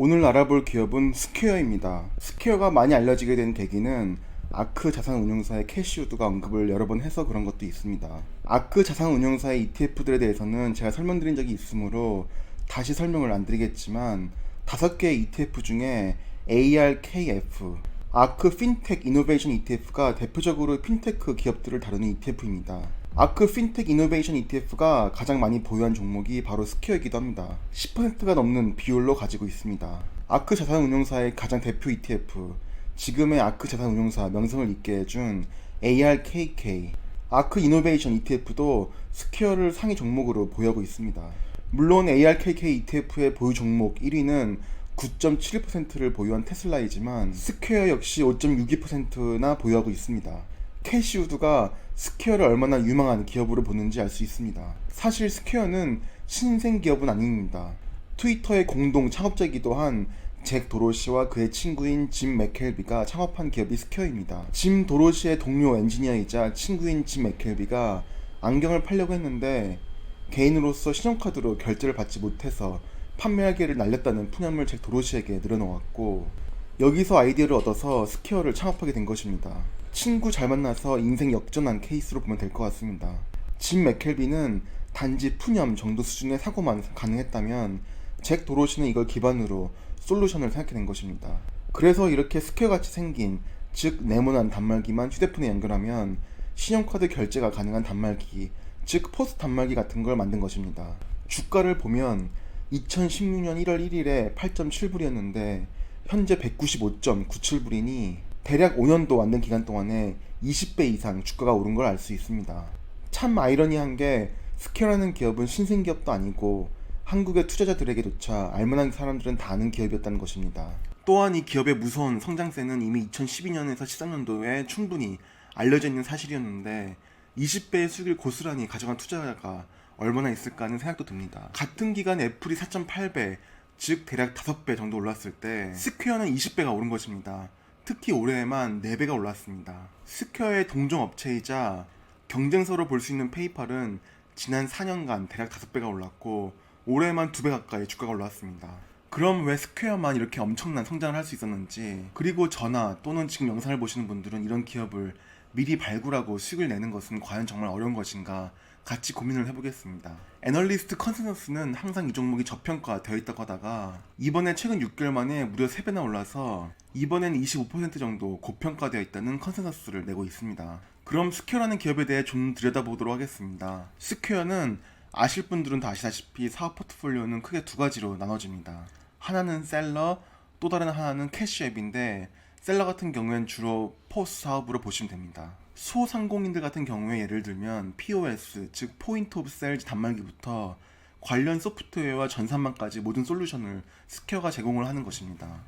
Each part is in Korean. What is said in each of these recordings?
오늘 알아볼 기업은 스퀘어입니다. 스퀘어가 많이 알려지게 된 계기는 아크 자산운용사의 캐시우드가 언급을 여러 번 해서 그런 것도 있습니다. 아크 자산운용사의 ETF들에 대해서는 제가 설명드린 적이 있으므로 다시 설명을 안 드리겠지만 5개의 ETF 중에 ARKF, 아크 핀텍 이노베이션 ETF가 대표적으로 핀테크 기업들을 다루는 ETF입니다. 아크 핀텍 이노베이션 ETF가 가장 많이 보유한 종목이 바로 스퀘어이기도 합니다. 10%가 넘는 비율로 가지고 있습니다. 아크 자산운용사의 가장 대표 ETF, 지금의 아크 자산운용사 명성을 잇게 해준 ARKK, 아크 이노베이션 ETF도 스퀘어를 상위 종목으로 보유하고 있습니다. 물론 ARKK ETF의 보유 종목 1위는 9.71%를 보유한 테슬라이지만 스퀘어 역시 5.62%나 보유하고 있습니다. 캐시우드가 스퀘어를 얼마나 유망한 기업으로 보는지 알 수 있습니다. 사실 스퀘어는 신생 기업은 아닙니다. 트위터의 공동 창업자이기도 한 잭 도로시와 그의 친구인 짐 맥켈비가 창업한 기업이 스퀘어입니다. 짐 도로시의 동료 엔지니어이자 친구인 짐 맥켈비가 안경을 팔려고 했는데 개인으로서 신용카드로 결제를 받지 못해서 판매할 기회를 날렸다는 푸념을 잭 도로시에게 늘어놓았고, 여기서 아이디어를 얻어서 스퀘어를 창업하게 된 것입니다. 친구 잘 만나서 인생 역전한 케이스로 보면 될 것 같습니다. 짐 맥켈비는 단지 푸념 정도 수준의 사고만 가능했다면 잭 도로시는 이걸 기반으로 솔루션을 생각해낸 것입니다. 그래서 이렇게 스퀘어같이 생긴, 즉 네모난 단말기만 휴대폰에 연결하면 신용카드 결제가 가능한 단말기, 즉 포스 단말기 같은 걸 만든 것입니다. 주가를 보면 2016년 1월 1일에 8.7불이었는데 현재 195.97불이니 대략 5년도 완전 기간 동안에 20배 이상 주가가 오른 걸 알 수 있습니다. 참 아이러니한 게 스퀘어라는 기업은 신생기업도 아니고 한국의 투자자들에게조차 알만한 사람들은 다 아는 기업이었다는 것입니다. 또한 이 기업의 무서운 성장세는 이미 2012년에서 13년도에 충분히 알려져 있는 사실이었는데 20배의 수익을 고스란히 가져간 투자자가 얼마나 있을까 하는 생각도 듭니다. 같은 기간 애플이 4.8배, 즉 대략 5배 정도 올랐을 때 스퀘어는 20배가 오른 것입니다. 특히 올해에만 4배가 올랐습니다. 스퀘어의 동종업체이자 경쟁사로 볼 수 있는 페이팔은 지난 4년간 대략 5배가 올랐고 올해에만 2배 가까이 주가가 올랐습니다. 그럼 왜 스퀘어만 이렇게 엄청난 성장을 할 수 있었는지, 그리고 저나 또는 지금 영상을 보시는 분들은 이런 기업을 미리 발굴하고 수익을 내는 것은 과연 정말 어려운 것인가 같이 고민을 해보겠습니다. 애널리스트 컨센서스는 항상 이 종목이 저평가되어 있다고 하다가 이번에 최근 6개월 만에 무려 3배나 올라서 이번엔 25% 정도 고평가되어 있다는 컨센서스를 내고 있습니다. 그럼 스퀘어라는 기업에 대해 좀 들여다보도록 하겠습니다. 스퀘어는 아실 분들은 다 아시다시피 사업 포트폴리오는 크게 2가지로 나눠집니다. 하나는 셀러, 또 다른 하나는 캐시앱인데 셀러 같은 경우엔 주로 포스 사업으로 보시면 됩니다. 소상공인들 같은 경우에 예를 들면 POS, 즉 포인트 오브 세일즈 단말기부터 관련 소프트웨어와 전산망까지 모든 솔루션을 스퀘어가 제공을 하는 것입니다.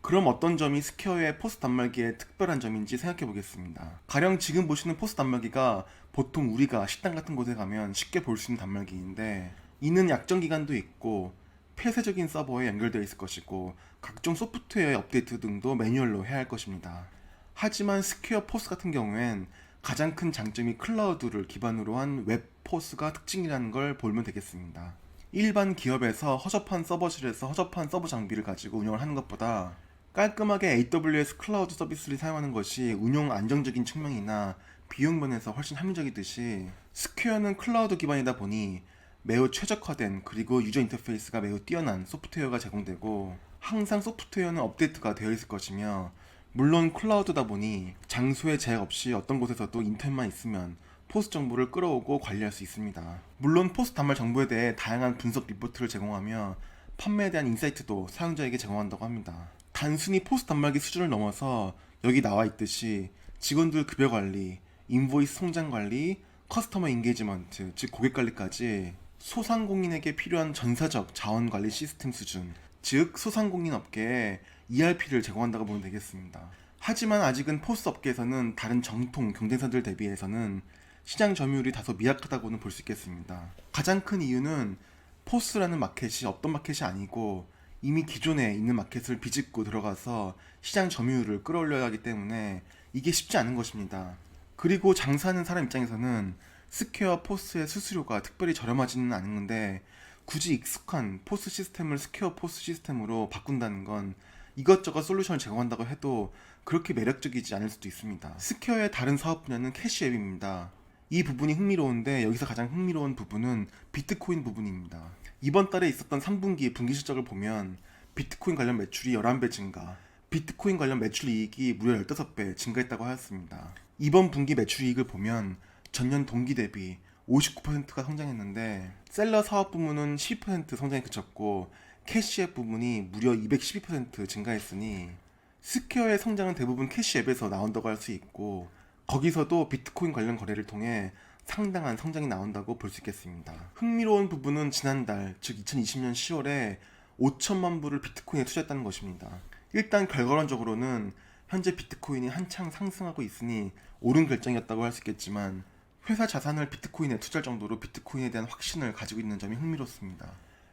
그럼 어떤 점이 스퀘어의 포스 단말기의 특별한 점인지 생각해 보겠습니다. 가령 지금 보시는 포스 단말기가 보통 우리가 식당 같은 곳에 가면 쉽게 볼 수 있는 단말기인데 이는 약정 기간도 있고 폐쇄적인 서버에 연결되어 있을 것이고 각종 소프트웨어의 업데이트 등도 매뉴얼로 해야 할 것입니다. 하지만 스퀘어 포스 같은 경우엔 가장 큰 장점이 클라우드를 기반으로 한 웹 포스가 특징이라는 걸 보면 되겠습니다. 일반 기업에서 허접한 서버실에서 허접한 서버 장비를 가지고 운영을 하는 것보다 깔끔하게 AWS 클라우드 서비스를 사용하는 것이 운용 안정적인 측면이나 비용 면에서 훨씬 합리적이듯이 스퀘어는 클라우드 기반이다 보니 매우 최적화된 그리고 유저 인터페이스가 매우 뛰어난 소프트웨어가 제공되고 항상 소프트웨어는 업데이트가 되어 있을 것이며, 물론 클라우드다 보니 장소에 제약 없이 어떤 곳에서도 인터넷만 있으면 포스 정보를 끌어오고 관리할 수 있습니다. 물론 포스 단말 정보에 대해 다양한 분석 리포트를 제공하며 판매에 대한 인사이트도 사용자에게 제공한다고 합니다. 단순히 포스 단말기 수준을 넘어서 여기 나와 있듯이 직원들 급여 관리, 인보이스 송장 관리, 커스터머 인게이지먼트, 즉 고객 관리까지 소상공인에게 필요한 전사적 자원 관리 시스템 수준, 즉 소상공인 업계에 ERP를 제공한다고 보면 되겠습니다. 하지만 아직은 포스 업계에서는 다른 정통 경쟁사들 대비해서는 시장 점유율이 다소 미약하다고는 볼 수 있겠습니다. 가장 큰 이유는 포스라는 마켓이 없던 마켓이 아니고 이미 기존에 있는 마켓을 비집고 들어가서 시장 점유율을 끌어올려야 하기 때문에 이게 쉽지 않은 것입니다. 그리고 장사하는 사람 입장에서는 스퀘어 포스의 수수료가 특별히 저렴하지는 않은데 굳이 익숙한 포스 시스템을 스퀘어 포스 시스템으로 바꾼다는 건 이것저것 솔루션을 제공한다고 해도 그렇게 매력적이지 않을 수도 있습니다. 스퀘어의 다른 사업 분야는 캐시 앱입니다. 이 부분이 흥미로운데 여기서 가장 흥미로운 부분은 비트코인 부분입니다. 이번 달에 있었던 3분기 분기 실적을 보면 비트코인 관련 매출이 11배 증가, 비트코인 관련 매출 이익이 무려 15배 증가했다고 하였습니다. 이번 분기 매출 이익을 보면 전년 동기 대비 59%가 성장했는데 셀러 사업 부문은 12% 성장에 그쳤고 캐시앱 부분이 무려 212% 증가했으니 스퀘어의 성장은 대부분 캐시앱에서 나온다고 할 수 있고 거기서도 비트코인 관련 거래를 통해 상당한 성장이 나온다고 볼 수 있겠습니다. 흥미로운 부분은 지난달, 즉 2020년 10월에 5천만 불을 비트코인에 투자했다는 것입니다. 일단 결과론적으로는 현재 비트코인이 한창 상승하고 있으니 옳은 결정이었다고 할 수 있겠지만 회사 자산을 비트코인에 투자할 정도로 비트코인에 대한 확신을 가지고 있는 점이 흥미롭습니다.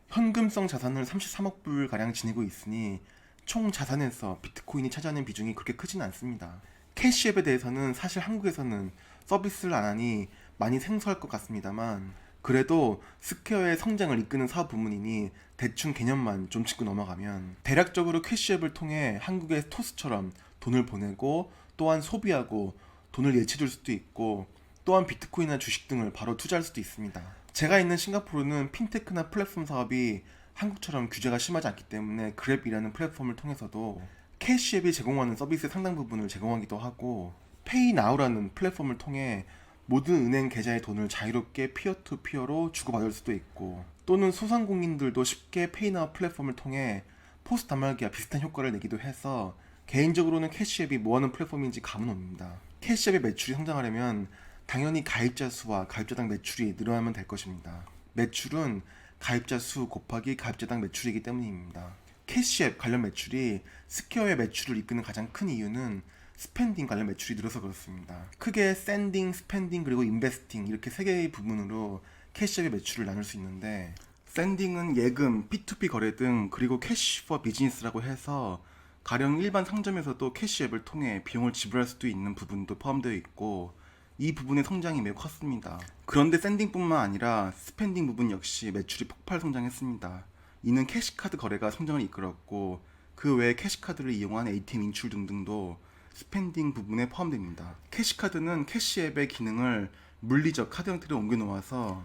현금성 자산을 33억 불가량 지니고 있으니 총 자산에서 비트코인이 차지하는 비중이 그렇게 크진 않습니다. 캐시앱에 대해서는 사실 한국에서는 서비스를 안 하니 많이 생소할 것 같습니다만 그래도 스퀘어의 성장을 이끄는 사업 부문이니 대충 개념만 좀 짚고 넘어가면 대략적으로 캐시앱을 통해 한국의 토스처럼 돈을 보내고 또한 소비하고 돈을 예치해줄 수도 있고 또한 비트코인이나 주식 등을 바로 투자할 수도 있습니다. 제가 있는 싱가포르는 핀테크나 플랫폼 사업이 한국처럼 규제가 심하지 않기 때문에 그랩이라는 플랫폼을 통해서도 캐시앱이 제공하는 서비스의 상당 부분을 제공하기도 하고 페이나우라는 플랫폼을 통해 모든 은행 계좌의 돈을 자유롭게 피어투피어로 주고받을 수도 있고 또는 소상공인들도 쉽게 페이나우 플랫폼을 통해 포스 단말기와 비슷한 효과를 내기도 해서 개인적으로는 캐시앱이 뭐하는 플랫폼인지 감은 옵니다. 캐시앱의 매출이 성장하려면 당연히 가입자 수와 가입자당 매출이 늘어나면 될 것입니다. 매출은 가입자 수 곱하기 가입자당 매출이기 때문입니다. 캐시앱 관련 매출이 스퀘어의 매출을 이끄는 가장 큰 이유는 스펜딩 관련 매출이 늘어서 그렇습니다. 크게 샌딩, 스펜딩 그리고 인베스팅 이렇게 세 개의 부분으로 캐시앱의 매출을 나눌 수 있는데 샌딩은 예금, P2P 거래 등 그리고 캐시 포 비즈니스라고 해서 가령 일반 상점에서도 캐시앱을 통해 비용을 지불할 수도 있는 부분도 포함되어 있고 이 부분의 성장이 매우 컸습니다. 그런데 샌딩뿐만 아니라 스펜딩 부분 역시 매출이 폭발 성장했습니다. 이는 캐시카드 거래가 성장을 이끌었고 그 외에 캐시카드를 이용한 ATM 인출 등등도 스펜딩 부분에 포함됩니다. 캐시카드는 캐시앱의 기능을 물리적 카드 형태로 옮겨 놓아서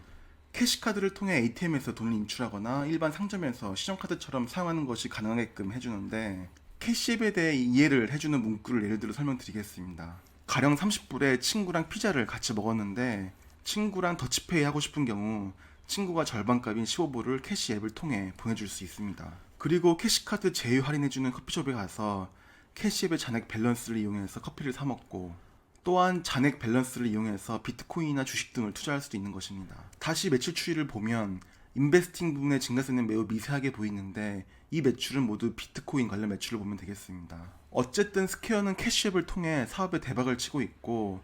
캐시카드를 통해 ATM에서 돈을 인출하거나 일반 상점에서 신용카드처럼 사용하는 것이 가능하게끔 해주는데 캐시앱에 대해 이해를 해주는 문구를 예를 들어 설명드리겠습니다. 가령 30불에 친구랑 피자를 같이 먹었는데 친구랑 더치페이 하고 싶은 경우 친구가 절반값인 15불을 캐시앱을 통해 보내줄 수 있습니다. 그리고 캐시카드 제휴 할인해주는 커피숍에 가서 캐시앱의 잔액 밸런스를 이용해서 커피를 사 먹고 또한 잔액 밸런스를 이용해서 비트코인이나 주식 등을 투자할 수도 있는 것입니다. 다시 매출 추이를 보면 인베스팅 부분의 증가세는 매우 미세하게 보이는데 이 매출은 모두 비트코인 관련 매출을 보면 되겠습니다. 어쨌든 스퀘어는 캐시앱을 통해 사업에 대박을 치고 있고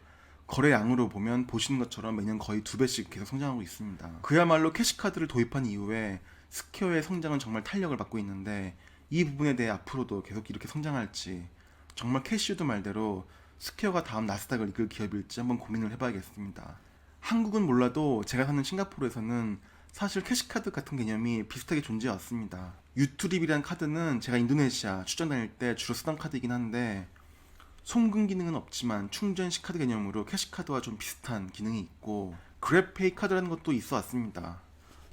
거래량으로 보면 보시는 것처럼 매년 거의 2배씩 계속 성장하고 있습니다. 그야말로 캐시카드를 도입한 이후에 스퀘어의 성장은 정말 탄력을 받고 있는데 이 부분에 대해 앞으로도 계속 이렇게 성장할지 정말 캐시우드 말대로 스퀘어가 다음 나스닥을 이끌 기업일지 한번 고민을 해봐야겠습니다. 한국은 몰라도 제가 사는 싱가포르에서는 사실 캐시카드 같은 개념이 비슷하게 존재해왔습니다. 유투립이라는 카드는 제가 인도네시아 출장 다닐 때 주로 쓰던 카드이긴 한데 송금 기능은 없지만 충전식 카드 개념으로 캐시카드와 좀 비슷한 기능이 있고 그랩페이 카드라는 것도 있어 왔습니다.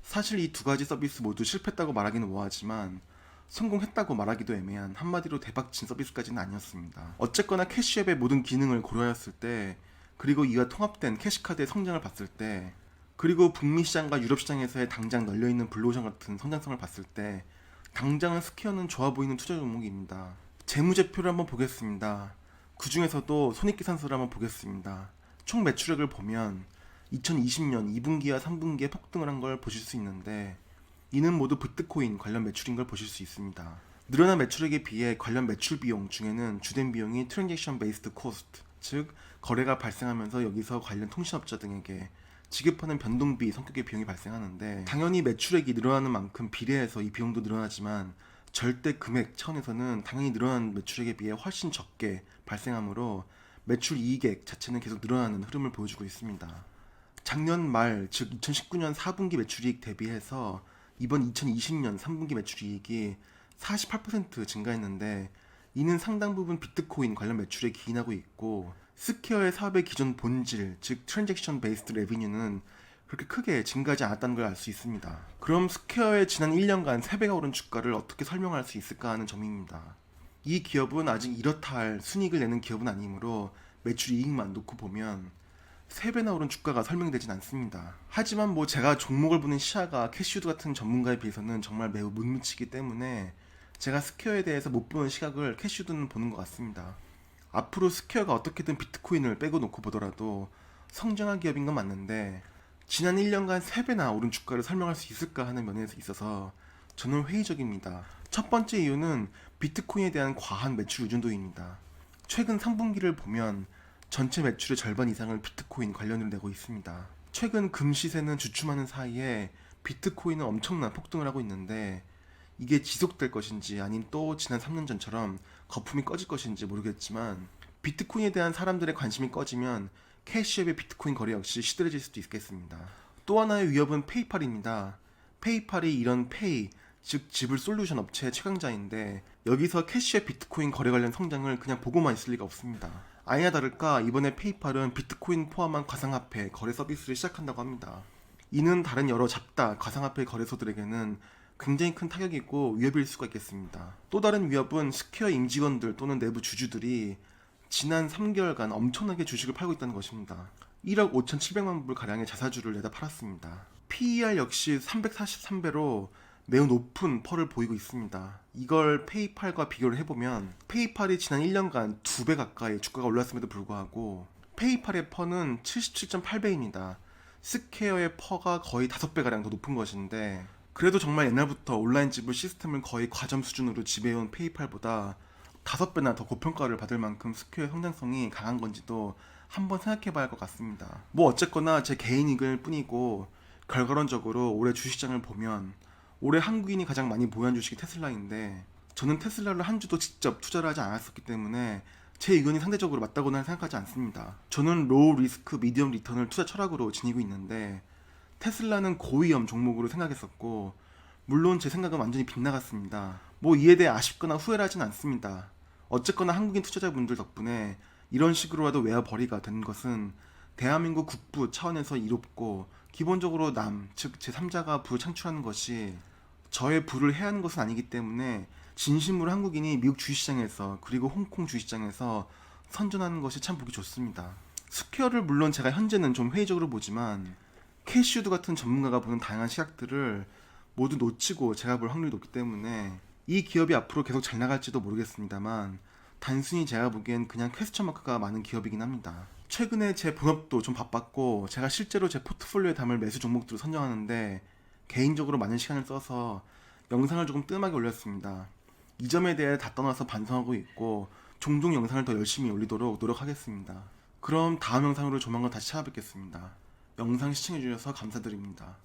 사실 이 두 가지 서비스 모두 실패했다고 말하기는 뭐하지만 성공했다고 말하기도 애매한 한마디로 대박친 서비스까지는 아니었습니다. 어쨌거나 캐시앱의 모든 기능을 고려하였을 때 그리고 이와 통합된 캐시카드의 성장을 봤을 때 그리고 북미 시장과 유럽 시장에서의 당장 널려있는 블루오션 같은 성장성을 봤을 때 당장은 스퀘어는 좋아 보이는 투자 종목입니다. 재무제표를 한번 보겠습니다. 그 중에서도 손익계산서를 한번 보겠습니다. 총 매출액을 보면 2020년 2분기와 3분기에 폭등을 한 걸 보실 수 있는데 이는 모두 비트코인 관련 매출인 걸 보실 수 있습니다. 늘어난 매출액에 비해 관련 매출 비용 중에는 주된 비용이 트랜잭션 베이스드 코스트, 즉 거래가 발생하면서 여기서 관련 통신업자 등에게 지급하는 변동비 성격의 비용이 발생하는데 당연히 매출액이 늘어나는 만큼 비례해서 이 비용도 늘어나지만 절대 금액 차원에서는 당연히 늘어난 매출액에 비해 훨씬 적게 발생하므로 매출 이익액 자체는 계속 늘어나는 흐름을 보여주고 있습니다. 작년 말, 즉 2019년 4분기 매출이익 대비해서 이번 2020년 3분기 매출이익이 48% 증가했는데 이는 상당 부분 비트코인 관련 매출에 기인하고 있고 스퀘어의 사업의 기존 본질, 즉 트랜잭션 베이스드 레비뉴는 그렇게 크게 증가하지 않았다는 걸 알 수 있습니다. 그럼 스퀘어의 지난 1년간 3배가 오른 주가를 어떻게 설명할 수 있을까 하는 점입니다. 이 기업은 아직 이렇다 할 순이익을 내는 기업은 아니므로 매출 이익만 놓고 보면 3배나 오른 주가가 설명되진 않습니다. 하지만 뭐 제가 종목을 보는 시야가 캐시우드 같은 전문가에 비해서는 정말 매우 밋밋이기 때문에 제가 스퀘어에 대해서 못 보는 시각을 캐시우드는 보는 것 같습니다. 앞으로 스퀘어가 어떻게든 비트코인을 빼고 놓고 보더라도 성장한 기업인 건 맞는데 지난 1년간 3배나 오른 주가를 설명할 수 있을까 하는 면에서 있어서 저는 회의적입니다. 첫 번째 이유는 비트코인에 대한 과한 매출 의존도입니다. 최근 3분기를 보면 전체 매출의 절반 이상을 비트코인 관련으로 내고 있습니다. 최근 금시세는 주춤하는 사이에 비트코인은 엄청난 폭등을 하고 있는데 이게 지속될 것인지 아닌 또 지난 3년 전처럼 거품이 꺼질 것인지 모르겠지만 비트코인에 대한 사람들의 관심이 꺼지면 캐시앱의 비트코인 거래 역시 시들해질 수도 있겠습니다. 또 하나의 위협은 페이팔입니다. 페이팔이 이런 페이, 즉 지불 솔루션 업체의 최강자인데 여기서 캐시앱 비트코인 거래 관련 성장을 그냥 보고만 있을 리가 없습니다. 아니나 다를까 이번에 페이팔은 비트코인 포함한 가상화폐 거래 서비스를 시작한다고 합니다. 이는 다른 여러 잡다 가상화폐 거래소들에게는 굉장히 큰 타격이고 위협일 수가 있겠습니다. 또 다른 위협은 스퀘어 임직원들 또는 내부 주주들이 지난 3개월간 엄청나게 주식을 팔고 있다는 것입니다. 1억 5,700만 불 가량의 자사주를 내다 팔았습니다. PER 역시 343배로 매우 높은 펄을 보이고 있습니다. 이걸 페이팔과 비교를 해보면 페이팔이 지난 1년간 2배 가까이 주가가 올랐음에도 불구하고 페이팔의 펄은 77.8배입니다. 스퀘어의 펄가 거의 5배가량 더 높은 것인데 그래도 정말 옛날부터 온라인 지불 시스템을 거의 과점 수준으로 지배해온 페이팔보다 5배나 더 고평가를 받을 만큼 스퀘어의 성장성이 강한 건지도 한번 생각해봐야 할 것 같습니다. 뭐 어쨌거나 제 개인 의견일 뿐이고 결과론적으로 올해 주식시장을 보면 올해 한국인이 가장 많이 보유한 주식이 테슬라인데 저는 테슬라를 한 주도 직접 투자를 하지 않았었기 때문에 제 의견이 상대적으로 맞다고는 생각하지 않습니다. 저는 로우 리스크 미디엄 리턴을 투자 철학으로 지니고 있는데 테슬라는 고위험 종목으로 생각했었고 물론 제 생각은 완전히 빗나갔습니다. 뭐 이에 대해 아쉽거나 후회를 하진 않습니다. 어쨌거나 한국인 투자자분들 덕분에 이런 식으로라도 외화벌이가 된 것은 대한민국 국부 차원에서 이롭고 기본적으로 남, 즉 제3자가 부를 창출하는 것이 저의 부를 해야 하는 것은 아니기 때문에 진심으로 한국인이 미국 주식시장에서 그리고 홍콩 주식시장에서 선전하는 것이 참 보기 좋습니다. 스퀘어를 물론 제가 현재는 좀 회의적으로 보지만 캐시우드 같은 전문가가 보는 다양한 시각들을 모두 놓치고 제가 볼 확률이 높기 때문에 이 기업이 앞으로 계속 잘 나갈지도 모르겠습니다만 단순히 제가 보기엔 그냥 퀘스천 마크가 많은 기업이긴 합니다. 최근에 제 본업도 좀 바빴고 제가 실제로 제 포트폴리오에 담을 매수 종목들을 선정하는데 개인적으로 많은 시간을 써서 영상을 조금 뜸하게 올렸습니다. 이 점에 대해 다 떠나서 반성하고 있고 종종 영상을 더 열심히 올리도록 노력하겠습니다. 그럼 다음 영상으로 조만간 다시 찾아뵙겠습니다. 영상 시청해주셔서 감사드립니다.